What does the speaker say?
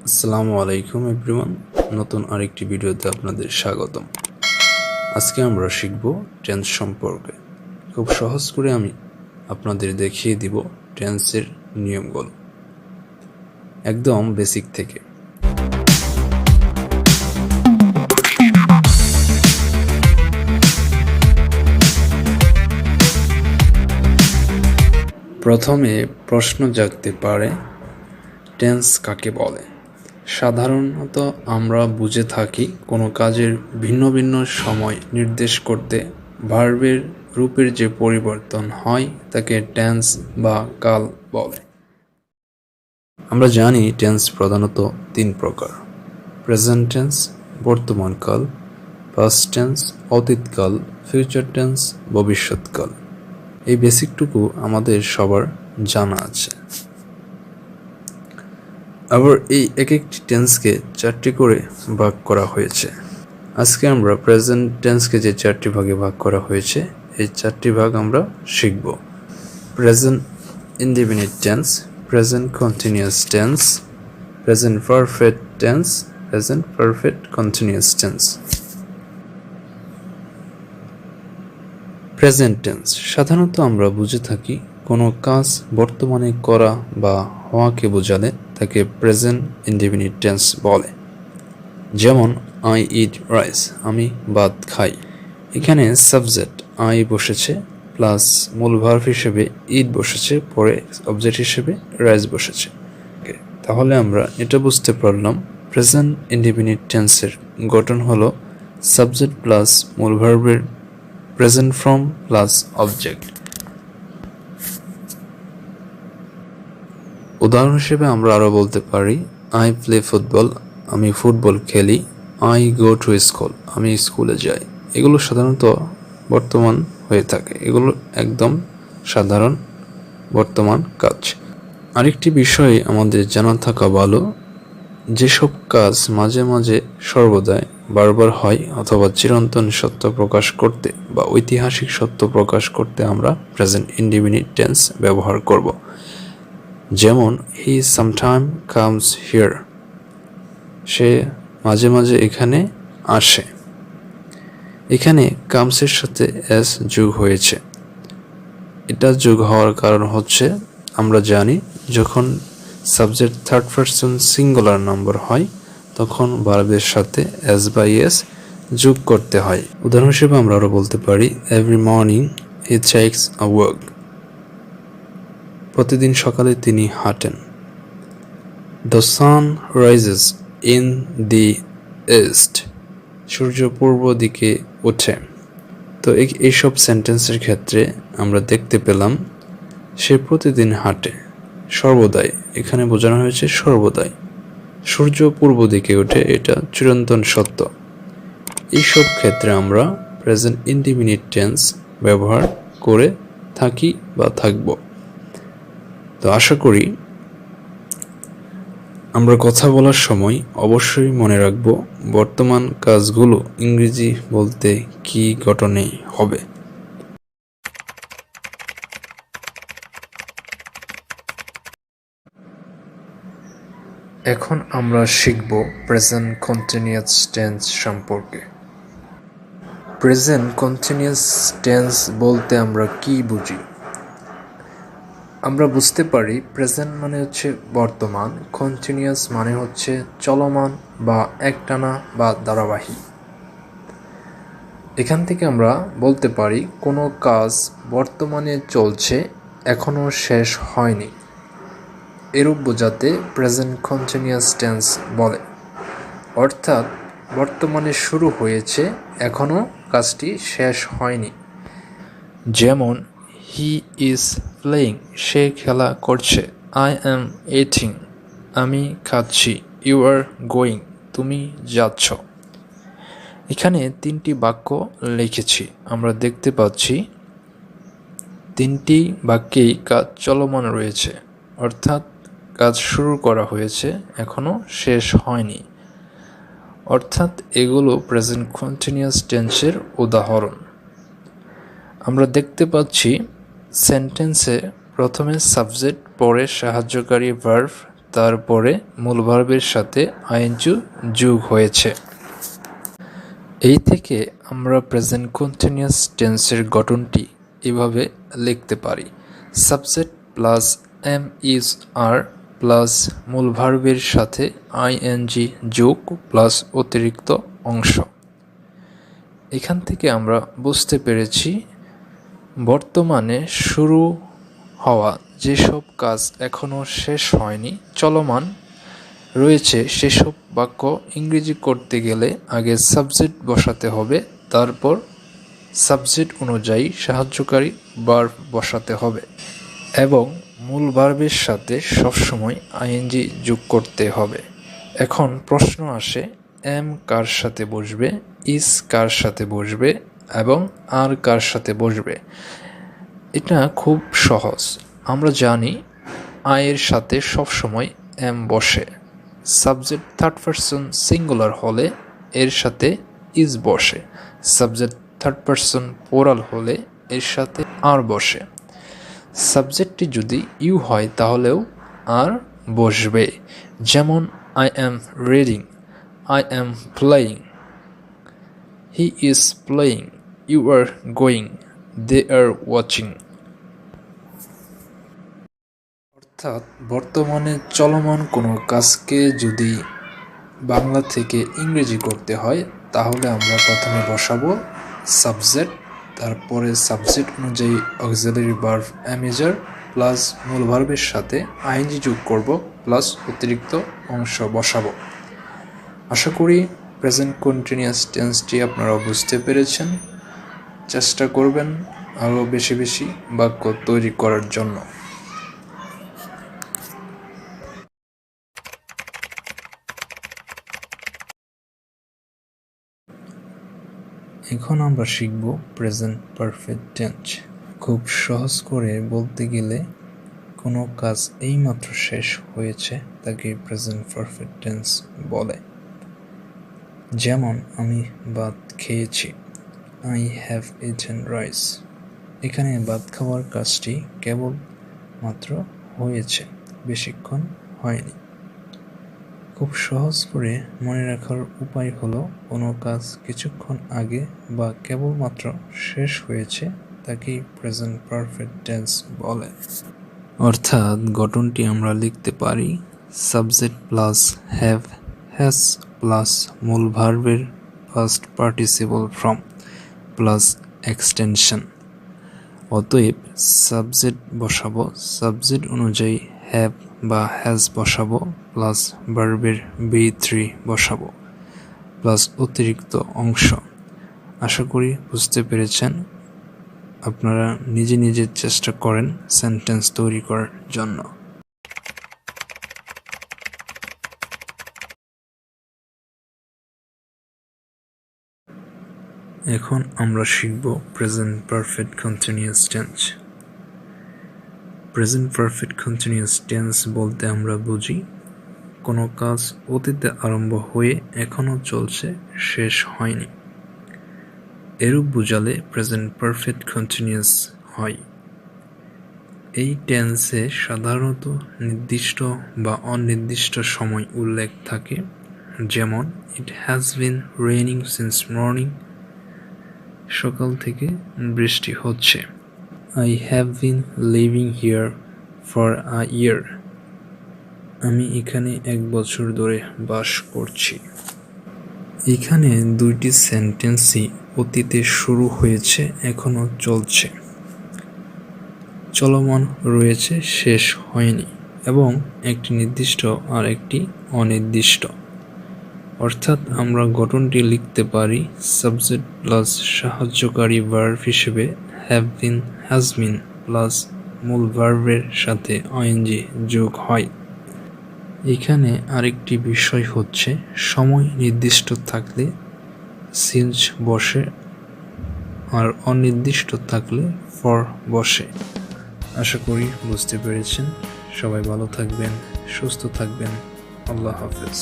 আসসালামু আলাইকুম এভরিওয়ান, নতুন আরেকটি ভিডিওতে আপনাদের স্বাগতম। আজকে আমরা শিখব টেন্স সম্পর্কে। খুব সহজ করে আমি আপনাদের দেখিয়ে দিব টেন্সের নিয়মগুলো, একদম বেসিক থেকে। প্রথমে প্রশ্ন জাগতে পারে, টেন্স কাকে বলে? সাধারণত আমরা বুঝে থাকি কোনো কাজের ভিন্ন ভিন্ন সময় নির্দেশ করতে ভার্বের রূপের যে পরিবর্তন হয় তাকে টেন্স বা কাল বলে। আমরা জানি টেন্স প্রধানত তিন প্রকার: প্রেজেন্ট টেন্স বর্তমানকাল, পাস্ট টেন্স অতীতকাল, ফিউচার টেন্স ভবিষ্যৎকাল। এই বেসিকটুকু আমাদের সবার জানা আছে। আবার এই এক একটি টেন্সকে চারটি করে ভাগ করা হয়েছে। আজকে আমরা প্রেজেন্ট টেন্সকে যে চারটি ভাগে ভাগ করা হয়েছে এই চারটি ভাগ আমরা শিখব: present indefinite tense, present continuous tense, present perfect tense, present perfect continuous tense. Present tense সাধারণত আমরা বুঝে থাকি কোনো কাজ বর্তমানে করা বা হওয়াকে বোঝালে তাকে প্রেজেন্ট ইনডেফিনিট টেন্স বলে। যেমন আই ইট রাইস, আমি ভাত খাই। এখানে সাবজেক্ট আই বসেছে প্লাস মূল ভার্ব হিসেবে ইট বসেছে, পরে অবজেক্ট হিসেবে রাইস বসেছে। তাহলে আমরা এটা বুঝতে পারলাম প্রেজেন্ট ইনডেফিনিট টেন্সের গঠন হলো সাবজেক্ট প্লাস মূল ভার্বের প্রেজেন্ট ফর্ম প্লাস অবজেক্ট। উদাহরণ হিসেবে আমরা আরও বলতে পারি আই প্লে ফুটবল, আমি ফুটবল খেলি। আই গো টু স্কুল, আমি স্কুলে যাই। এগুলো সাধারণত বর্তমান হয়ে থাকে, এগুলো একদম সাধারণ বর্তমান কাজ। আরেকটি বিষয় আমাদের জানা থাকা ভালো, যেসব কাজ মাঝে মাঝে সর্বদাই বারবার হয় অথবা চিরন্তন সত্য প্রকাশ করতে বা ঐতিহাসিক সত্য প্রকাশ করতে আমরা প্রেজেন্ট ইনডেফিনিট টেন্স ব্যবহার করব। যেমন হি সামটাইম কামস হিয়ার, সে মাঝে মাঝে এখানে আসে। এখানে কামসের সাথে এস যোগ হয়েছে। এটা যোগ হওয়ার কারণ হচ্ছে আমরা জানি যখন subject third person singular number হয় তখন ভার্বের সাথে এস বাই এস যোগ করতে হয়। উদাহরণ হিসেবে আমরা আরও বলতে পারি every morning he takes a walk, প্রতিদিন সকালে তিনি হাঁটেন। The sun rises in the east, সূর্য পূর্ব দিকে ওঠে। তো এইসব সেন্টেন্সের ক্ষেত্রে আমরা দেখতে পেলাম সে প্রতিদিন হাঁটে, সর্বদাই, এখানে বোঝানো হয়েছে সর্বদাই। সূর্য পূর্ব দিকে ওঠে, এটা চিরন্তন সত্য। এইসব ক্ষেত্রে আমরা প্রেজেন্ট ইনডেফিনিট টেন্স ব্যবহার করে থাকি বা থাকব। তো আশা করি আমরা কথা বলার সময় অবশ্যই মনে রাখব বর্তমান কাজগুলো ইংরেজি বলতে কি গঠনে হবে। এখন আমরা শিখব প্রেজেন্ট কন্টিনিউয়াস টেন্স সম্পর্কে। প্রেজেন্ট কন্টিনিউয়াস টেন্স বলতে আমরা কি বুঝি? আমরা বুঝতে পারি প্রেজেন্ট মানে হচ্ছে বর্তমান, কন্টিনিউয়াস মানে হচ্ছে চলমান বা একটানা বা ধারাবাহিক। এখান থেকে আমরা বলতে পারি কোনো কাজ বর্তমানে চলছে, এখনো শেষ হয়নি। এরূপ বোঝাতে প্রেজেন্ট কন্টিনিউয়াস টেন্স বলে। অর্থাৎ বর্তমানে শুরু হয়েছে, এখনো কাজটি শেষ হয়নি। যেমন হি ইজ প্লেয়িং, সে খেলা করছে। আই অ্যাম ইটিং, আমি খাচ্ছি। ইউ আর গোয়িং, তুমি যাচ্ছ। এখানে তিনটি বাক্য লিখেছি, আমরা দেখতে পাচ্ছি তিনটি বাক্যেই কাজ চলমান রয়েছে, অর্থাৎ কাজ শুরু করা হয়েছে, এখনো শেষ হয়নি। অর্থাৎ এগুলো প্রেজেন্ট কন্টিনিউয়াস টেন্সের উদাহরণ। আমরা দেখতে পাচ্ছি সেন্টেন্সে প্রথমে সাবজেক্ট, পরে সাহায্যকারী ভার্ব, তারপরে মূল ভার্বের সাথে আইএনজি যোগ হয়েছে। এই থেকে আমরা প্রেজেন্ট কন্টিনিউয়াস টেন্সের গঠনটি এভাবে লিখতে পারি: subject plus am is are plus মূল ভার্বের সাথে আইএনজি যোগ প্লাস অতিরিক্ত অংশ। এখান থেকে আমরা বুঝতে পেরেছি বর্তমানে শুরু হওয়া যেসব কাজ এখনও শেষ হয়নি, চলমান রয়েছে, সেসব বাক্য ইংরেজি করতে গেলে আগে সাবজেক্ট বসাতে হবে, তারপর সাবজেক্ট অনুযায়ী সাহায্যকারী ভার্ব বসাতে হবে এবং মূল ভার্বের সাথে সবসময় আইএনজি যোগ করতে হবে। এখন প্রশ্ন আসে, এম কার সাথে বসবে, ইজ কার সাথে বসবে এবং আর কার সাথে বসবে? এটা খুব সহজ। আমরা জানি আয়ের সাথে সবসময় এম বসে। সাবজেক্ট থার্ড পারসন সিঙ্গুলার হলে এর সাথে ইজ বসে। সাবজেক্ট থার্ড পারসন প্লুরাল হলে এর সাথে আর বসে। সাবজেক্টটি যদি ইউ হয় তাহলেও আর বসবে। যেমন I am reading, I am playing, he is playing, you are going, they are watching. অর্থাৎ বর্তমানে চলমান কোনো কাজকে যদি বাংলা থেকে ইংরেজি করতে হয় তাহলে আমরা প্রথমে বসাবো সাবজেক্ট, তারপরে সাবজেক্ট অনুযায়ী অক্সিলারি ভার্ব অ্যামেজার প্লাস মূল ভার্বের সাথে আইএনজি যোগ করব প্লাস অতিরিক্ত অংশ বসাবো। আশা করি প্রেজেন্ট কন্টিনিউয়াস টেন্সটি আপনারা বুঝতে পেরেছেন। চেষ্টা করবেন আরও বেশি বেশি বাক্য তৈরি করার জন্য। এখন আমরা শিখব প্রেজেন্ট পারফেক্ট টেন্স। খুব সহজ করে বলতে গেলে কোনো কাজ এইমাত্র শেষ হয়েছে তাকে প্রেজেন্ট পারফেক্ট টেন্স বলে। যেমন আমি ভাত খেয়েছি, আই হ্যাভ ইটেন রাইস। এখানে ভাত খাওয়ার কাজটি কেবল মাত্র হয়েছে, বেশিক্ষণ হয়নি। খুব সহজ করে মনে রাখার উপায় হলো কোনো কাজ কিছুক্ষণ আগে বা কেবলমাত্র শেষ হয়েছে তাকেই প্রেজেন্ট পারফেক্ট টেন্স বলে। অর্থাৎ গঠনটি আমরা লিখতে পারি subject plus have, has plus মূল ভার্বের first participle form plus extension. অতএব সাবজেক্ট বসাবো, সাবজেক্ট অনুযায়ী হ্যাভ বা হ্যাজ বসাবো প্লাস ভার্বের V3 বসাবো প্লাস অতিরিক্ত অংশ। আশা করি বুঝতে পেরেছেন। আপনারা নিজে নিজে চেষ্টা করেন সেন্টেন্স তৈরি করার জন্য। এখন আমরা শিখব present perfect continuous tense. Present perfect continuous tense বলতে আমরা বুঝি কোনো কাজ অতীতে আরম্ভ হয়ে এখনও চলছে, শেষ হয়নি। এরূপ বুঝালে প্রেজেন্ট পারফেক্ট কন্টিনিউয়াস হয়। এই টেন্সে সাধারণত নির্দিষ্ট বা অনির্দিষ্ট সময় উল্লেখ থাকে। যেমন it has been raining since morning, সকাল থেকে বৃষ্টি হচ্ছে। I have been living here for a year. আমি এখানে 1 বছর ধরে বাস করছি। এখানে দুইটি সেন্টেন্সই অতীতে শুরু হয়েছে, এখনো চলছে, চলমান রয়েছে, শেষ হয়নি এবং একটি নির্দিষ্ট আর একটি অনির্দিষ্ট। অর্থাৎ আমরা গঠনটি লিখতে পারি সাবজেক্ট প্লাস সাহায্যকারী ভার্ব হিসেবে have been, has been plus মূল ভার্বের সাথে আইএনজি যোগ হয়। এখানে আরেকটি বিষয় হচ্ছে সময় নির্দিষ্ট থাকলে সিন্স বসে আর অনির্দিষ্ট থাকলে ফর বসে। আশা করি বুঝতে পেরেছেন। সবাই ভালো থাকবেন, সুস্থ থাকবেন। আল্লাহ হাফেজ।